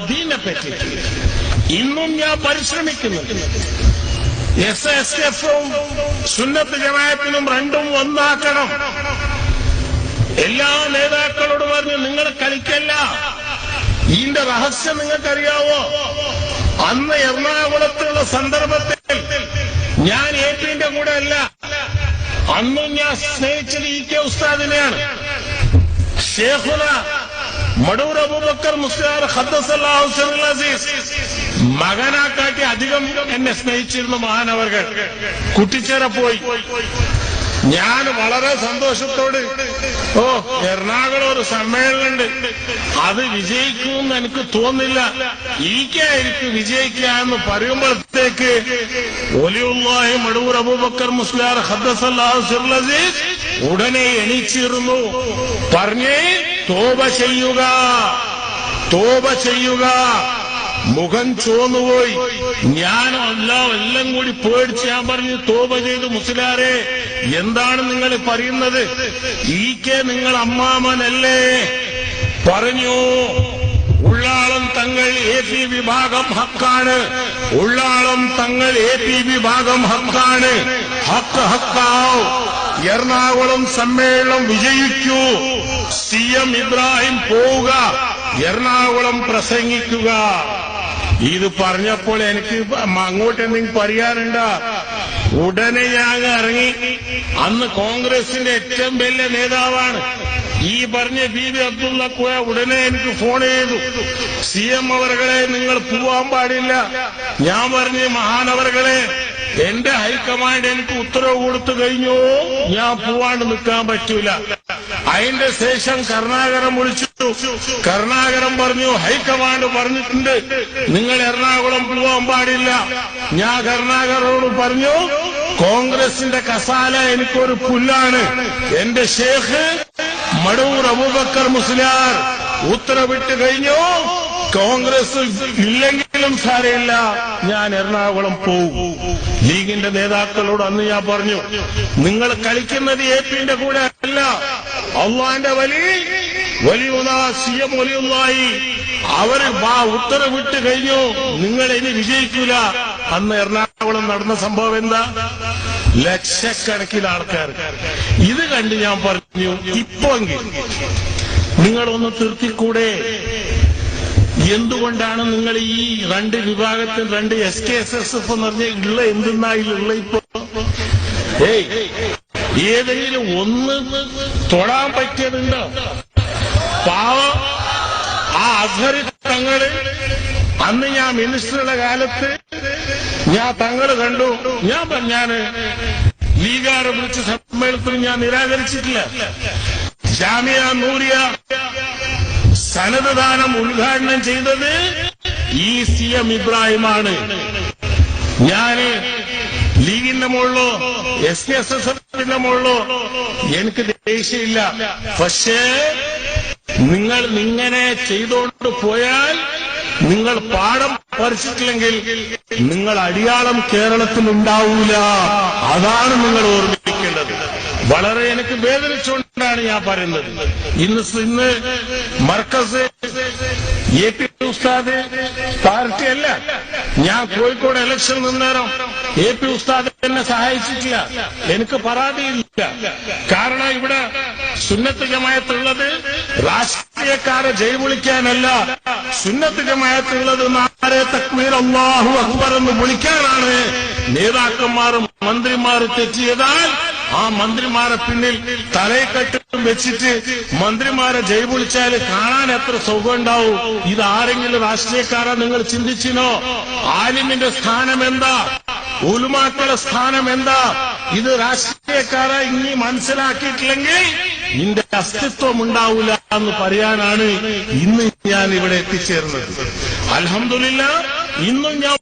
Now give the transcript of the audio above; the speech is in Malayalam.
ദീനെ പറ്റി ഇന്നും ഞാൻ പരിശ്രമിക്കുന്നുണ്ട്. SSFും സുന്നത്ത് ജമാഅത്തിനും രണ്ടും ഒന്നാക്കണം. എല്ലാ നേതാക്കളോട് പറഞ്ഞു നിങ്ങൾ കളിക്കല്ല. ഇതിന്റെ രഹസ്യം നിങ്ങൾക്കറിയാവോ? അന്ന് എറണാകുളത്തുള്ള സന്ദർഭത്തിൽ ഞാൻ AP-ന്റെ കൂടെ അല്ല, അന്നും ഞാൻ സ്നേഹിച്ചത് EK ഉസ്താദിനെയാണ്. ഷേഖുന മടൂർ അബൂബക്കർ മുസ്ലിയാർ ഖദ്ദസല്ലാഹു സിറൽ അസീസ് മകനാക്കാട്ടി അധികം എന്നെ സ്നേഹിച്ചിരുന്ന മഹാനവർകൾ കുട്ടിച്ചേര പോയി. ഞാൻ വളരെ സന്തോഷത്തോട് എറണാകുളം ഒരു സമ്മേളനമുണ്ട്, അത് വിജയിക്കുമെന്ന് എനിക്ക് തോന്നില്ല, എനിക്ക് വിജയിക്കുക എന്ന് പറയുമ്പോഴത്തേക്ക് വലിയുള്ളാഹി മടൂർ അബൂബക്കർ മുസ്ലിയാർ ഖദ്ദസല്ലാഹു സിറൽ അസീസ് ഉടനെ എണീച്ചിരുന്നു. പറഞ്ഞേ തോബ ചെയ്യുക, തോബ ചെയ്യുക. മുഖം ചോന്നുപോയി. ഞാനും എല്ലാം കൂടി പേടിച്ച് ഞാൻ പറഞ്ഞു തോബ ചെയ്തു. മുസ്ലിയാരെ, എന്താണ് നിങ്ങൾ പറയുന്നത്? EK നിങ്ങൾ അമ്മാമനല്ലേ? പറഞ്ഞു ഉള്ളാളം തങ്ങൾ AP വിഭാഗം ഹക്കാണ്, ഉള്ളാളം തങ്ങൾ AP വിഭാഗം ഹക്കാണ്. ഹക്ക് ഹക്കാവ്. എറണാകുളം സമ്മേളനം വിജയിക്കൂ. CM ഇബ്രാഹിം പോവുക, എറണാകുളം പ്രസംഗിക്കുക. ഇത് പറഞ്ഞപ്പോൾ എനിക്ക് അങ്ങോട്ട് എന്തെങ്കിലും പറയാനുണ്ടോ? ഉടനെ ഞാൻ ഇറങ്ങി. അന്ന് കോൺഗ്രസിന്റെ ഏറ്റവും വലിയ നേതാവാണ് ഈ പറഞ്ഞ ബീബി അബ്ദുള്ള കോയ. ഉടനെ എനിക്ക് ഫോൺ ചെയ്തു, CM അവர்களെ നിങ്ങൾ പോവാൻ പാടില്ല. ഞാൻ പറഞ്ഞു മഹാനവർകളെ, എന്റെ ഹൈക്കമാൻഡ് എനിക്ക് ഉത്തരവ് കൊടുത്തു കഴിഞ്ഞു, ഞാൻ പോവാണ്ട് നിൽക്കാൻ പറ്റൂല. അതിന്റെ ശേഷം കരുണാകരൻ വിളിച്ചു. കരുണാകരൻ പറഞ്ഞു ഹൈക്കമാൻഡ് പറഞ്ഞിട്ടുണ്ട് നിങ്ങൾ എറണാകുളം പോവാൻ പാടില്ല. ഞാൻ കരുണാകരനോട് പറഞ്ഞു കോൺഗ്രസിന്റെ കസാല എനിക്കൊരു പുല്ലാണ്. എന്റെ ഷേഖ് മടൂർ അബൂബക്കർ മുസ്ലിയാർ ഉത്തരവിട്ട് കഴിഞ്ഞു, കോൺഗ്രസ് ഇല്ലെങ്കിലും സാരമില്ല, ഞാൻ എറണാകുളം പോകും. ലീഗിന്റെ നേതാക്കളോട് അന്ന് ഞാൻ പറഞ്ഞു നിങ്ങൾ കളിക്കുന്നത് AP-ന്റെ കൂടെ അല്ല, അള്ളാന്റെ വലിയുള്ളാ CM വലിയുള്ളായി അവര് ഉത്തരവിട്ട് കഴിഞ്ഞു, നിങ്ങൾ ഇനി വിജയിക്കൂല. അന്ന് എറണാകുളം നടന്ന സംഭവം എന്താ? ലക്ഷക്കണക്കിന് ആൾക്കാർ. ഇത് കണ്ട് ഞാൻ പറഞ്ഞു ഇപ്പോഴെങ്കിൽ നിങ്ങളൊന്ന് തീർത്തിക്കൂടെ? എന്തുകൊണ്ടാണ് നിങ്ങൾ ഈ രണ്ട് വിഭാഗത്തിൽ രണ്ട് SKSSF എന്ന് പറഞ്ഞ ഉള്ള എന്തെന്നായിലുള്ള ഇപ്പൊ ഏതെങ്കിലും ഒന്ന് തൊടാൻ പറ്റിയതുണ്ടോ? പാവം ആ അസ്ഹറി തങ്ങള് അന്ന് ഞാൻ മിനിസ്റ്ററുടെ കാലത്ത് ഞാൻ തങ്ങള് കണ്ടു. ഞാന് ലീഗാരെ വിളിച്ച സമ്മേളനത്തിൽ ഞാൻ നിരാകരിച്ചിട്ടില്ല. ജാമിയ നൂരിയ സനത് ദാനം ഉദ്ഘാടനം ചെയ്തത് ഈ CM ഇബ്രാഹിമാണ്. ഞാന് ലീഗിന്റെ മുകളിലോ SKSSFിന്റെ മുകളിലോ എനിക്ക് ദേഷ്യമില്ല. പക്ഷേ നിങ്ങൾ ഇങ്ങനെ ചെയ്തുകൊണ്ട് പോയാൽ, നിങ്ങൾ പാഠം പഠിച്ചിട്ടില്ലെങ്കിൽ നിങ്ങൾ അടിയാളം കേരളത്തിൽ ഉണ്ടാവൂല. അതാണ് നിങ്ങൾ ഓർമ്മിക്കേണ്ടത്. വളരെ എനിക്ക് വേദനിച്ചുകൊണ്ടാണ് ഞാൻ പറയുന്നത്. ഇന്ന് മർക്കസ് AP ഉസ്താദ് പാർട്ടിയല്ല. ഞാൻ കോഴിക്കോട് ഇലക്ഷൻ നിന്നേരം AP ഉസ്താദ് എന്നെ സഹായിച്ചിട്ടില്ല. എനിക്ക് പരാതിയില്ല. കാരണം ഇവിടെ സുന്നത്ത് ജമാഅത്തുള്ളത് രാഷ്ട്രീയക്കാരെ ജയ് വിളിക്കാനല്ല, സുന്നത്ത് ജമാഅത്തുള്ളത് നാരെ തക്ബീർ അല്ലാഹു അക്ബർ എന്ന് വിളിക്കാനാണ്. നേതാക്കന്മാരും മന്ത്രിമാരും തെറ്റിയതാൽ ആ മന്ത്രിമാരെ പിന്നിൽ തലയെക്കെട്ടും വെച്ചിട്ട് മന്ത്രിമാരെ ജയ് വിളിച്ചാൽ കാണാൻ എത്ര സുഖം ഉണ്ടാവും. ഇതാരെങ്കിലും രാഷ്ട്രീയക്കാരെ നിങ്ങൾ ചിന്തിച്ചിനോ? ആലിമിന്റെ സ്ഥാനം എന്താ? ഉലമാക്കളുടെ സ്ഥാനം എന്താ? ഇത് രാഷ്ട്രീയക്കാരെ ഇനി മനസ്സിലാക്കിയിട്ടില്ലെങ്കിൽ ഇതിന്റെ അസ്തിത്വം ഉണ്ടാവില്ല എന്ന് പറയാനാണ് ഇന്ന് ഞാൻ ഇവിടെ എത്തിച്ചേർന്നത്. അൽഹംദുലില്ലാഹ് ഇന്നും ഞാൻ